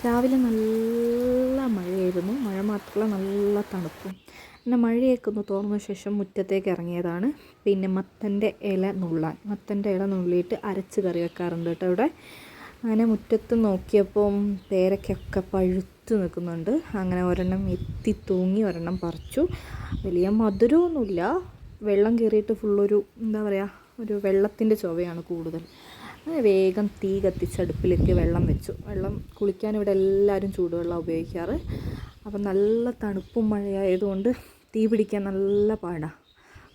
രാവിലെ നല്ല മഴയായിരുന്നു. മഴ മാത്രമല്ല നല്ല തണുപ്പും. പിന്നെ മഴയൊക്കെ ഒന്ന് തോർന്ന ശേഷം മുറ്റത്തേക്ക് ഇറങ്ങിയതാണ്. പിന്നെ മത്തൻ്റെ ഇല നുള്ളിയിട്ട് അരച്ച് കറി വെക്കാറുണ്ട് കേട്ടോ ഇവിടെ. അങ്ങനെ മുറ്റത്ത് നോക്കിയപ്പം പേരയ്ക്കൊക്കെ പഴുത്ത് നിൽക്കുന്നുണ്ട്. അങ്ങനെ ഒരെണ്ണം എത്തി തൂങ്ങി ഒരെണ്ണം പറിച്ചു. വലിയ മധുരമൊന്നുമില്ല, വെള്ളം കയറിയിട്ട് ഫുള്ളൊരു എന്താ പറയുക, ഒരു വെള്ളത്തിൻ്റെ ചുവയാണ് കൂടുതൽ. അങ്ങനെ വേഗം തീ കത്തിച്ച് അടുപ്പിലേക്ക് വെള്ളം വെച്ചു. കുളിക്കാൻ ഇവിടെ എല്ലാവരും ചൂടുവെള്ളം ഉപയോഗിക്കാറ്. അപ്പം നല്ല തണുപ്പും മഴയായതുകൊണ്ട് തീ പിടിക്കാൻ നല്ല പാടാണ്.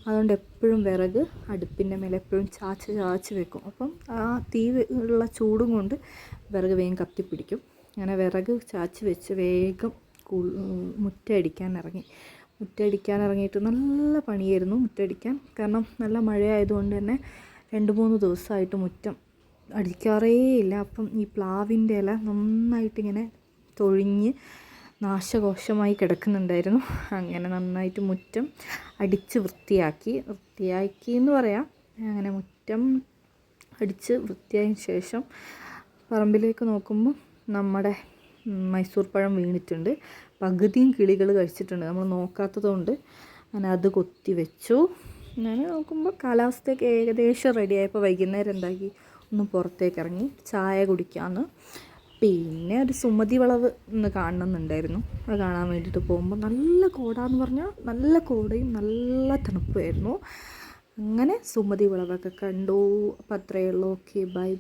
അതുകൊണ്ട് എപ്പോഴും വിറക് അടുപ്പിൻ്റെ മേലെ എപ്പോഴും ചാച്ച് വെക്കും. അപ്പം ആ തീ ഉള്ള ചൂടും കൊണ്ട് വിറക് വേഗം കത്തിപ്പിടിക്കും. അങ്ങനെ വിറക് ചാച്ച് വെച്ച് വേഗം മുറ്റടിക്കാൻ ഇറങ്ങിയിട്ട് നല്ല പണിയായിരുന്നു മുറ്റടിക്കാൻ. കാരണം നല്ല മഴയായതുകൊണ്ട് തന്നെ 2-3 ദിവസമായിട്ട് മുറ്റം അടിക്കാറേ ഇല്ല. അപ്പം ഈ പ്ലാവിൻ്റെ ഇല നന്നായിട്ടിങ്ങനെ തൊഴിഞ്ഞ് നാശകോശമായി കിടക്കുന്നുണ്ടായിരുന്നു. അങ്ങനെ നന്നായിട്ട് മുറ്റം അടിച്ച് വൃത്തിയാക്കി എന്ന് പറയാം. അങ്ങനെ മുറ്റം അടിച്ച് വൃത്തിയായതിന് ശേഷം പറമ്പിലേക്ക് നോക്കുമ്പോൾ നമ്മുടെ മൈസൂർ പഴം വീണിട്ടുണ്ട്. പകുതിയും കിളികൾ കഴിച്ചിട്ടുണ്ട്, നമ്മൾ നോക്കാത്തതുകൊണ്ട്. അങ്ങനെ അത് കൊത്തി വെച്ചു. ഞാൻ നോക്കുമ്പോൾ കാലാവസ്ഥയൊക്കെ ഏകദേശം റെഡിയായപ്പോൾ വൈകുന്നേരം എന്താക്കി, ഒന്ന് പുറത്തേക്ക് ഇറങ്ങി ചായ കുടിക്കാമെന്ന്. പിന്നെ ഒരു സുമതി വളവ് ഒന്ന് കാണണമെന്നുണ്ടായിരുന്നു. അത് കാണാൻ വേണ്ടിയിട്ട് പോകുമ്പോൾ നല്ല കോടാന്ന് പറഞ്ഞാൽ നല്ല കോടയും നല്ല തണുപ്പുമായിരുന്നു. അങ്ങനെ സുമതി വളവൊക്കെ കണ്ടു. അപ്പം അത്രയേ ഉള്ളൂ. Okay, by.